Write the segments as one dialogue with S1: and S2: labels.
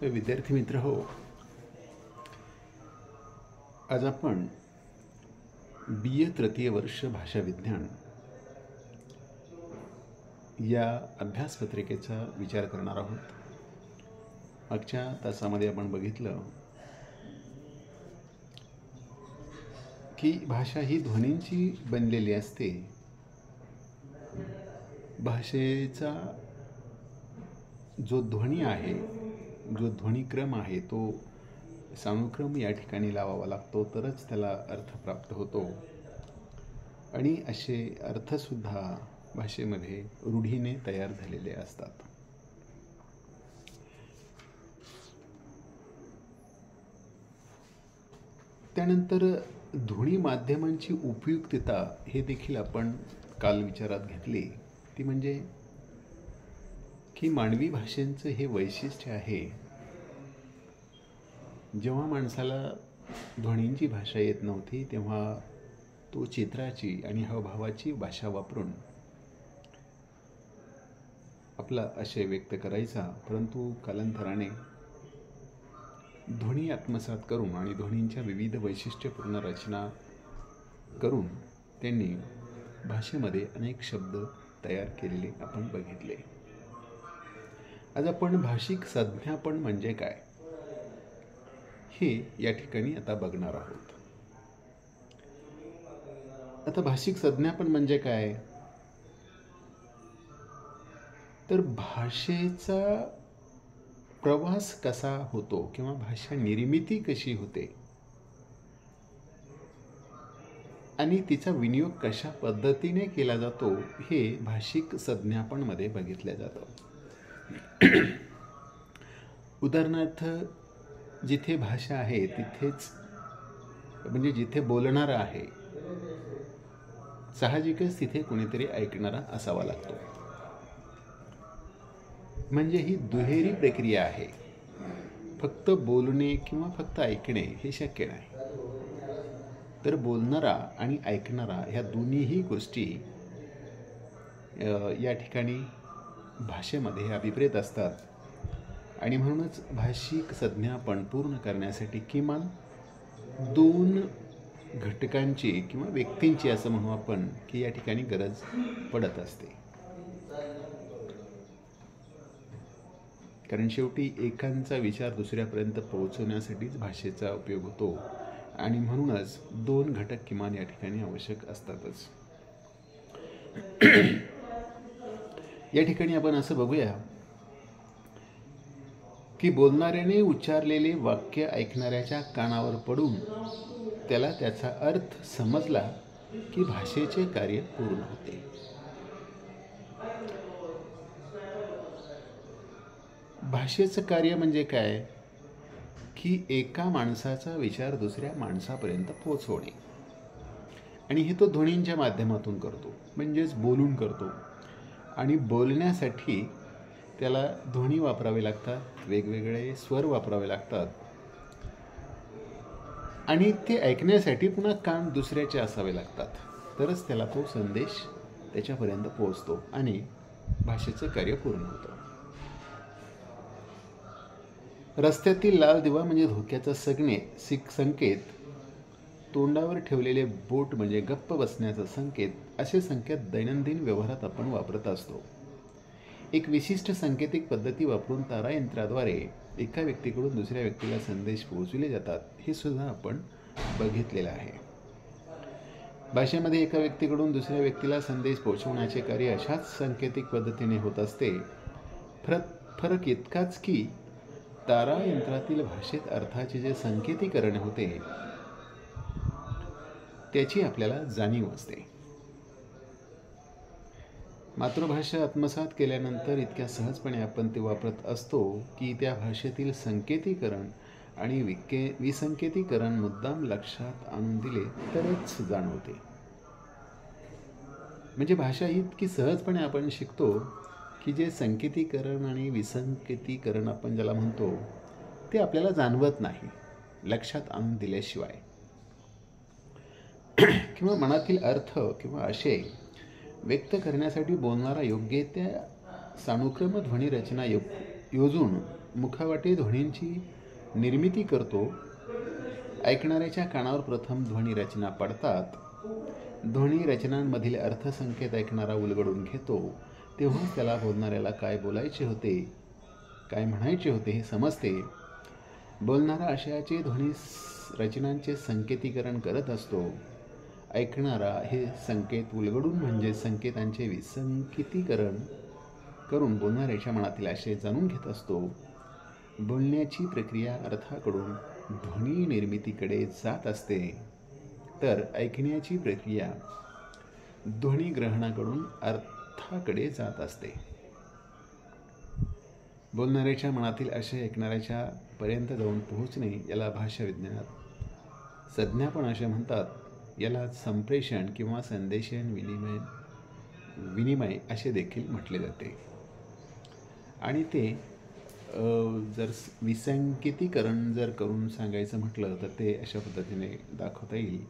S1: विद्यार्थी मित्र हो, आज आपण BA तृतीय वर्ष भाषा विज्ञान या अभ्यासपत्रिकेचा विचार करणार आहोत. मागच्या तासामध्ये आपण बघितलं की भाषा ही ध्वनींची बनलेली असते. भाषेचा जो ध्वनी आहे, जो ध्वनिक्रम आहे, तो सानुक्रम या ठिकाणी लावावा लागतो, तरच त्याला अर्थ प्राप्त होतो. आणि असे अर्थसुद्धा भाषेमध्ये रूढीने तयार झालेले असतात. त्यानंतर ध्वनी माध्यमांची उपयुक्तता हे देखील आपण काल विचारात घेतली. ती म्हणजे की मानवी भाषेचं हे वैशिष्ट्य आहे, जेव्हा माणसाला ध्वनींची भाषा येत नव्हती तेव्हा तो चित्राची आणि हावभावाची भाषा वापरून आपला आशय व्यक्त करायचा. परंतु कालांतराने ध्वनी आत्मसात करून आणि ध्वनींच्या विविध वैशिष्ट्यपूर्ण रचना करून त्यांनी भाषेमध्ये अनेक शब्द तयार केलेले आपण बघितले. आज आपण भाषिक संज्ञापन म्हणजे काय हे या ठिकाणी आता बघणार आहोत. आता भाषिक संज्ञापन म्हणजे काय, तर भाषेचा प्रवास कसा होतो किंवा भाषा निर्मिती कशी होते आणि तिचा विनियोग कशा पद्धतीने केला जातो हे भाषिक संज्ञापन मध्ये बघितलं जातं. उदाहरणार्थ, जिथे भाषा आहे तिथेच म्हणजे जिथे बोलणारा आहे, साहजिकच तिथे कोणीतरी ऐकणारा असावा लागतो. म्हणजे ही दुहेरी प्रक्रिया आहे. फक्त बोलणे किंवा फक्त ऐकणे हे शक्य नाही. तर बोलणारा आणि ऐकणारा ह्या दोन्हीही गोष्टी या ठिकाणी भाषेमध्ये अभिप्रेत असतात. आणि म्हणूनच भाषिक संज्ञापन पूर्ण करण्यासाठी किमान दोन घटकांची किंवा व्यक्तींची असं म्हणू आपण की या ठिकाणी गरज पडत असते. कारण शेवटी एकांचा विचार दुसऱ्यापर्यंत पोहोचवण्यासाठीच भाषेचा उपयोग होतो. आणि म्हणूनच दोन घटक किमान या ठिकाणी आवश्यक असतातच. या ठिकाणी आपण असं बघूया की बोलणाऱ्याने उच्चारलेले वाक्य ऐकणाऱ्याच्या कानावर पडून त्याला त्याचा अर्थ समजला की भाषेचे कार्य पूर्ण होते. भाषेचं कार्य म्हणजे काय की एका माणसाचा विचार दुसऱ्या माणसापर्यंत पोहोचवणे. आणि हे तो ध्वनींच्या माध्यमातून करतो, म्हणजेच बोलून करतो. आणि बोलण्यासाठी त्याला ध्वनी वापरावे लागतात, वेगवेगळे स्वर वापरावे लागतात. आणि ते ऐकण्यासाठी पुन्हा कान दुसऱ्याचे असावे लागतात, तरच त्याला तो संदेश त्याच्यापर्यंत पोहोचतो आणि भाषेचं कार्य पूर्ण होतं. रस्त्यातील लाल दिवा म्हणजे धोक्याचा संकेत, तोंडावर ठेवलेले बोट म्हणजे गप्प बसण्याचा संकेत, असे संकेत दैनंदिन व्यवहारात आपण वापरत असतो. एक विशिष्ट सांकेतिक पद्धती वापरून तारायंत्राद्वारे एका व्यक्तीकडून दुसऱ्या व्यक्तीला संदेश पोहोचविले जातात, हे सुद्धा आपण बघितलेलं आहे. भाषेमध्ये एका व्यक्तीकडून दुसऱ्या व्यक्तीला संदेश पोहोचवण्याचे कार्य अशाच सांकेतिक पद्धतीने होत असते. फरक इतकाच की तारायंत्रातील भाषेत अर्थाचे जे संकेतीकरण होते त्याची आपल्याला जाणीव असते. मातृभाषा आत्मसात केल्यानंतर इतक्या सहजपणे आपण ते वापरत असतो की त्या भाषेतील संकेतीकरण आणि विसंकेतीकरण मुद्दाम लक्षात आणून दिले तरच जाणवते. म्हणजे भाषा ही इतकी सहजपणे आपण शिकतो की जे संकेतीकरण आणि विसंकेतीकरण आपण ज्याला म्हणतो ते आपल्याला जाणवत नाही लक्षात आणून दिल्याशिवाय. किंवा मनातील अर्थ किंवा आशय व्यक्त करण्यासाठी बोलणारा योग्य त्या सानुक्रम ध्वनी रचना योजून मुखावाटे ध्वनींची निर्मिती करतो. ऐकणाऱ्याच्या कानावर प्रथम ध्वनी रचना पडतात. ध्वनी रचनांमधील अर्थसंकेत ऐकणारा उलगडून घेतो. तेव्हा त्याला बोलणाऱ्याला काय बोलायचे होते, काय म्हणायचे होते हे समजते. बोलणारा आशयाचे ध्वनी रचनांचे संकेतीकरण करत असतो. ऐकणारा हे संकेत उलगडून म्हणजे संकेतांचे विसंकेतीकरण करून बोलणाऱ्याच्या मनातील आशय जाणून घेत असतो. बोलण्याची प्रक्रिया अर्थाकडून ध्वनी निर्मितीकडे जात असते, तर ऐकण्याची प्रक्रिया ध्वनी ग्रहणाकडून अर्थाकडे जात असते. बोलणाऱ्याच्या मनातील आशय ऐकणाऱ्याच्या पर्यंत जाऊन पोहोचणे याला भाषा विज्ञानात संज्ञापन असे म्हणतात. याला संप्रेषण किंवा संदेशन विनिमय असे देखील म्हटले जाते. आणि ते जर विसंकेतीकरण जर करून सांगायचं म्हटलं तर ते अशा पद्धतीने दाखवता येईल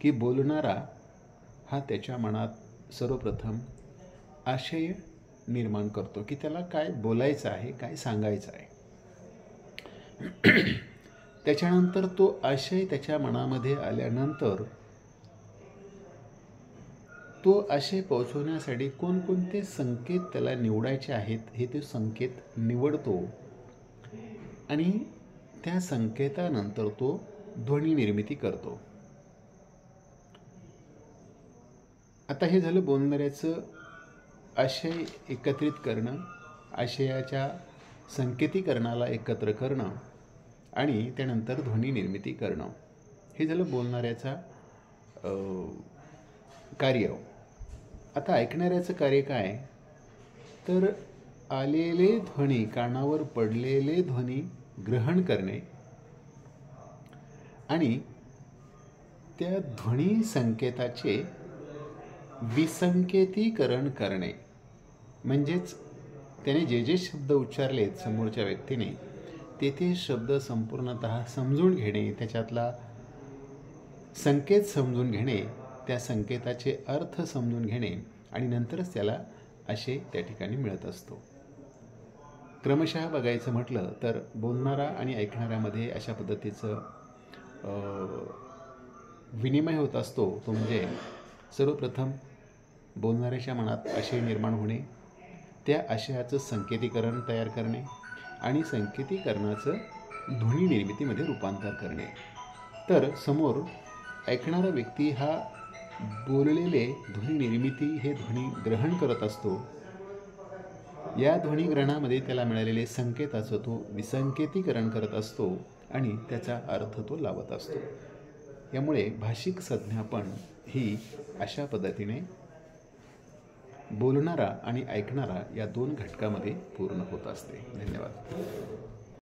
S1: की बोलणारा हा त्याच्या मनात सर्वप्रथम आशय निर्माण करतो की त्याला काय बोलायचं आहे, काय सांगायचं आहे. त्याच्यानंतर तो आशय त्याच्या मनामध्ये आल्यानंतर तो आशय पोहोचवण्यासाठी कोणकोणते संकेत त्याला निवडायचे आहेत हे तो संकेत निवडतो आणि त्या संकेतानंतर तो ध्वनी निर्मिती करतो. आता हे झालं बोलणाऱ्याचं आशय एकत्रित करणं, आशयाच्या संकेतीकरणाला एकत्र करणं आणि त्यानंतर ध्वनी निर्मिती करणं. हे झालं बोलणाऱ्याचा कार्य. आता ऐकणाऱ्याचं कार्य काय, तर आलेले ध्वनी, कानावर पडलेले ध्वनी ग्रहण करणे आणि त्या ध्वनी संकेताचे विसंकेतीकरण करणे. म्हणजेच त्याने जे जे शब्द उच्चारलेत समोरच्या व्यक्तीने ते शब्द संपूर्णतः समजून घेणे, त्याच्यातला संकेत समजून घेणे, त्या संकेताचे अर्थ समजून घेणे आणि नंतरच त्याला आशय त्या ठिकाणी मिळत असतो. क्रमशः बघायचं म्हटलं तर बोलणारा आणि ऐकणाऱ्यामध्ये अशा पद्धतीचं विनिमय होत असतो. तो म्हणजे सर्वप्रथम बोलणाऱ्याच्या मनात आशय निर्माण होणे, त्या आशयाचं संकेतीकरण तयार करणे आणि संकेतीकरणाचं ध्वनी निर्मितीमध्ये रूपांतर करणे. तर समोर ऐकणारा व्यक्ती हा बोललेले ध्वनी निर्मिती हे ध्वनी ग्रहण करत असतो. या ध्वनी ग्रहणामध्ये त्याला मिळालेले संकेताचं तो विसंकेतीकरण करत असतो आणि त्याचा अर्थ तो लावत असतो. यामुळे भाषिक संज्ञापन ही अशा पद्धतीने बोलणारा आणि ऐकणारा या दोन घटकामध्ये पूर्ण होत असते. धन्यवाद.